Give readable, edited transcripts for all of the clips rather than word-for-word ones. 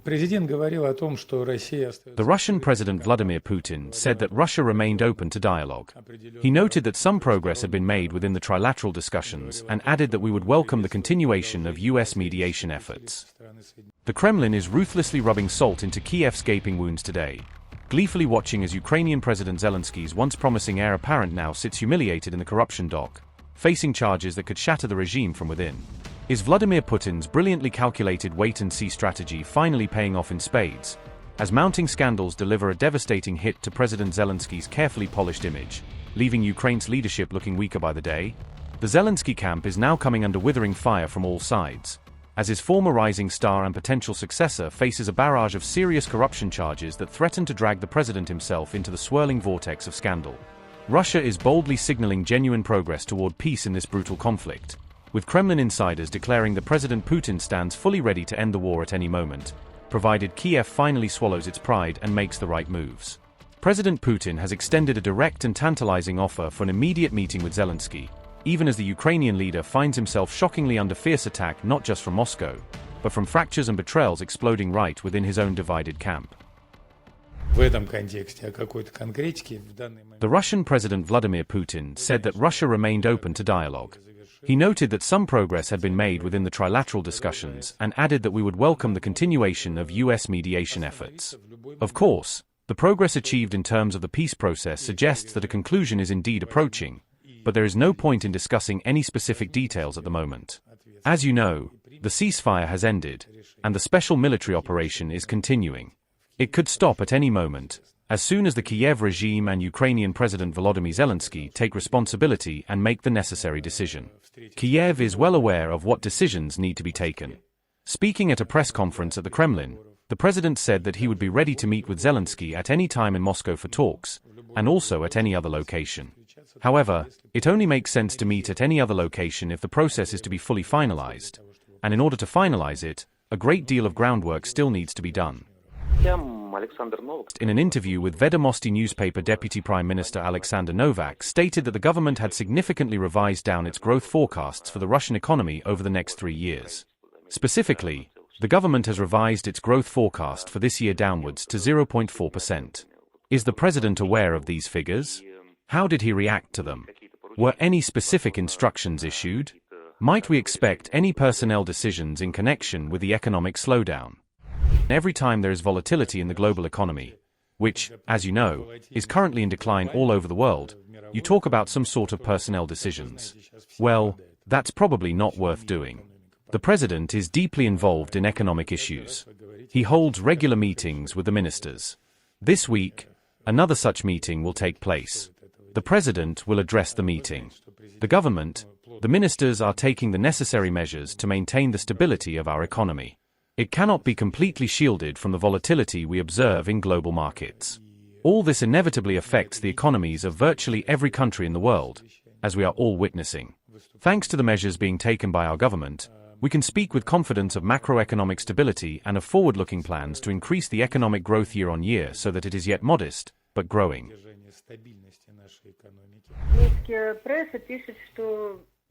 The Russian President Vladimir Putin said that Russia remained open to dialogue. He noted that some progress had been made within the trilateral discussions and added that we would welcome the continuation of US mediation efforts. The Kremlin is ruthlessly rubbing salt into Kyiv's gaping wounds today, gleefully watching as Ukrainian President Zelensky's once promising heir apparent now sits humiliated in the corruption dock, facing charges that could shatter the regime from within. Is Vladimir Putin's brilliantly calculated wait-and-see strategy finally paying off in spades, as mounting scandals deliver a devastating hit to President Zelensky's carefully polished image, leaving Ukraine's leadership looking weaker by the day? The Zelensky camp is now coming under withering fire from all sides, as his former rising star and potential successor faces a barrage of serious corruption charges that threaten to drag the president himself into the swirling vortex of scandal. Russia is boldly signaling genuine progress toward peace in this brutal conflict, with Kremlin insiders declaring that President Putin stands fully ready to end the war at any moment, provided Kyiv finally swallows its pride and makes the right moves. President Putin has extended a direct and tantalizing offer for an immediate meeting with Zelensky, even as the Ukrainian leader finds himself shockingly under fierce attack not just from Moscow, but from fractures and betrayals exploding right within his own divided camp. The Russian President Vladimir Putin said that Russia remained open to dialogue. He noted that some progress had been made within the trilateral discussions and added that we would welcome the continuation of US mediation efforts. Of course, the progress achieved in terms of the peace process suggests that a conclusion is indeed approaching, but there is no point in discussing any specific details at the moment. As you know, the ceasefire has ended, and the special military operation is continuing. It could stop at any moment, as soon as the Kyiv regime and Ukrainian President Volodymyr Zelensky take responsibility and make the necessary decision. Kyiv is well aware of what decisions need to be taken. Speaking at a press conference at the Kremlin, the president said that he would be ready to meet with Zelensky at any time in Moscow for talks, and also at any other location. However, it only makes sense to meet at any other location if the process is to be fully finalized, and in order to finalize it, a great deal of groundwork still needs to be done. In an interview with Vedomosti newspaper, Deputy Prime Minister Alexander Novak stated that the government had significantly revised down its growth forecasts for the Russian economy over the next 3 years. Specifically, the government has revised its growth forecast for this year downwards to 0.4%. Is the president aware of these figures? How did he react to them? Were any specific instructions issued? Might we expect any personnel decisions in connection with the economic slowdown? Every time there is volatility in the global economy, which, as you know, is currently in decline all over the world, you talk about some sort of personnel decisions. Well, that's probably not worth doing. The president is deeply involved in economic issues. He holds regular meetings with the ministers. This week, another such meeting will take place. The president will address the meeting. The government, the ministers are taking the necessary measures to maintain the stability of our economy. It cannot be completely shielded from the volatility we observe in global markets. All this inevitably affects the economies of virtually every country in the world, as we are all witnessing. Thanks to the measures being taken by our government, we can speak with confidence of macroeconomic stability and of forward-looking plans to increase the economic growth year on year so that it is yet modest, but growing.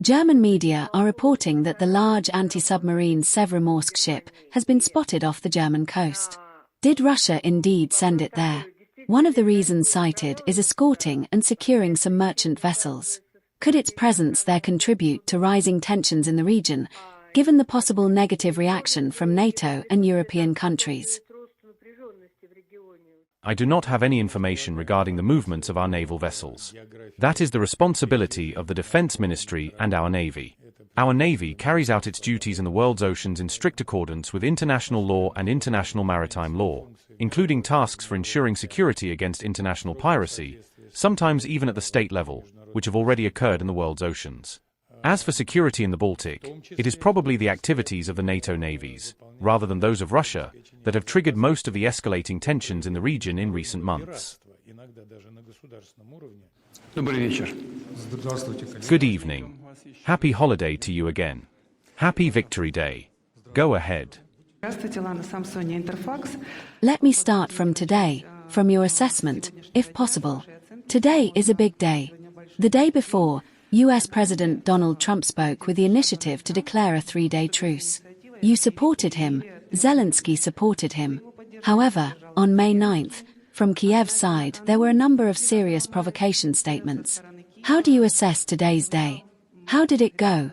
German media are reporting that the large anti-submarine Severomorsk ship has been spotted off the German coast. Did Russia indeed send it there? One of the reasons cited is escorting and securing some merchant vessels. Could its presence there contribute to rising tensions in the region, given the possible negative reaction from NATO and European countries? I do not have any information regarding the movements of our naval vessels. That is the responsibility of the Defense Ministry and our Navy. Our Navy carries out its duties in the world's oceans in strict accordance with international law and international maritime law, including tasks for ensuring security against international piracy, sometimes even at the state level, which have already occurred in the world's oceans. As for security in the Baltic, it is probably the activities of the NATO navies, rather than those of Russia, that have triggered most of the escalating tensions in the region in recent months. Good evening. Happy holiday to you again. Happy Victory Day. Go ahead. Let me start from today, from your assessment, if possible. Today is a big day. The day before, US President Donald Trump spoke with the initiative to declare a 3-day truce. You supported him, Zelensky supported him. However, on May 9th, from Kyiv's side, there were a number of serious provocation statements. How do you assess today's day? How did it go?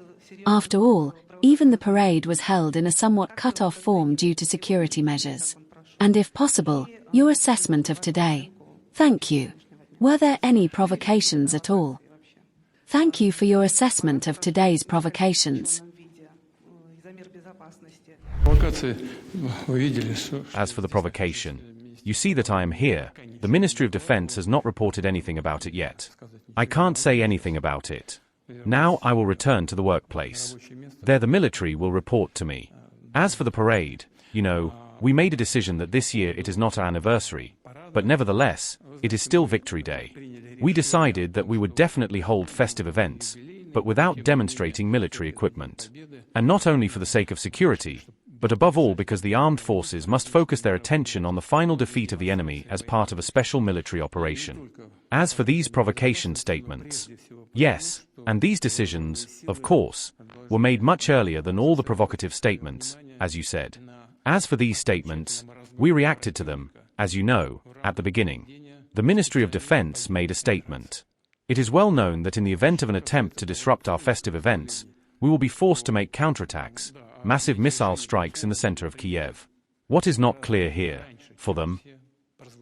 After all, even the parade was held in a somewhat cut-off form due to security measures. And if possible, your assessment of today. Thank you. Were there any provocations at all? Thank you for your assessment of today's provocations. As for the provocation, you see that I am here. The Ministry of Defense has not reported anything about it yet. I can't say anything about it. Now I will return to the workplace. There the military will report to me. As for the parade, we made a decision that this year it is not our anniversary, but nevertheless, it is still Victory Day. We decided that we would definitely hold festive events, but without demonstrating military equipment. And not only for the sake of security, but above all because the armed forces must focus their attention on the final defeat of the enemy as part of a special military operation. As for these provocation statements, yes, and these decisions, of course, were made much earlier than all the provocative statements, as you said. As for these statements, we reacted to them, as you know, at the beginning. The Ministry of Defense made a statement. It is well known that in the event of an attempt to disrupt our festive events, we will be forced to make counterattacks, massive missile strikes in the center of Kyiv. What is not clear here, for them?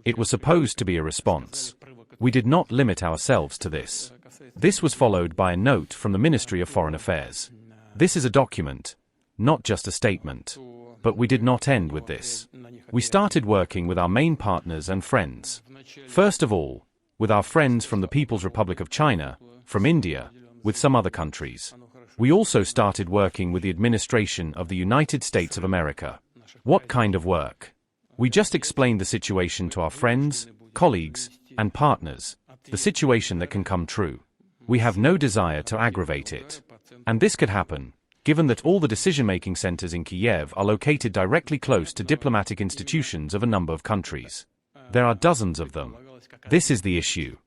It was supposed to be a response. We did not limit ourselves to this. This was followed by a note from the Ministry of Foreign Affairs. This is a document, not just a statement. But we did not end with this. We started working with our main partners and friends. First of all, with our friends from the People's Republic of China, from India, with some other countries. We also started working with the administration of the United States of America. What kind of work? We just explained the situation to our friends, colleagues, and partners, the situation that can come true. We have no desire to aggravate it. And this could happen, given that all the decision-making centers in Kyiv are located directly close to diplomatic institutions of a number of countries. There are dozens of them. This is the issue.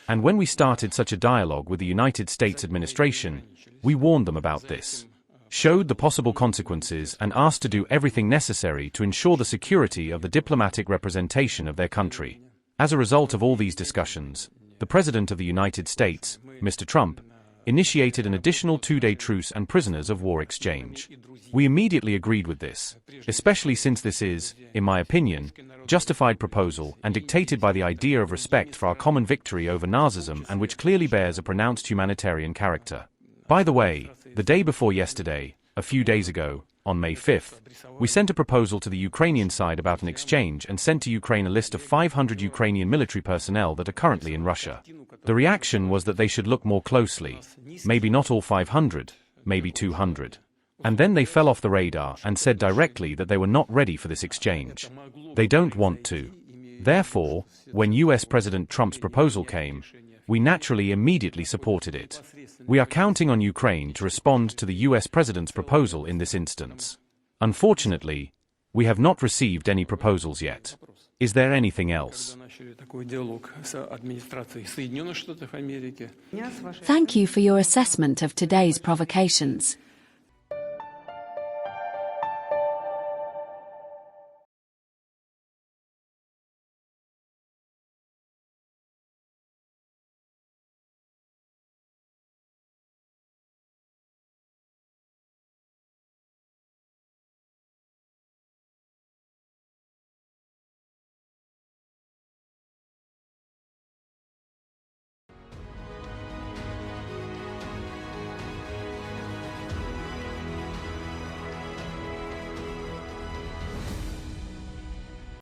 And when we started such a dialogue with the United States administration, we warned them about this, showed the possible consequences and asked to do everything necessary to ensure the security of the diplomatic representation of their country. As a result of all these discussions, the President of the United States, Mr. Trump, initiated an additional 2-day truce and prisoners of war exchange. We immediately agreed with this, especially since this is, in my opinion, justified proposal and dictated by the idea of respect for our common victory over Nazism and which clearly bears a pronounced humanitarian character. By the way, the day before yesterday, a few days ago, on May 5th, we sent a proposal to the Ukrainian side about an exchange and sent to Ukraine a list of 500 Ukrainian military personnel that are currently in Russia. The reaction was that they should look more closely, maybe not all 500, maybe 200. And then they fell off the radar and said directly that they were not ready for this exchange. They don't want to. Therefore, when US President Trump's proposal came, we naturally immediately supported it. We are counting on Ukraine to respond to the US President's proposal in this instance. Unfortunately, we have not received any proposals yet. Is there anything else? Thank you for your assessment of today's provocations.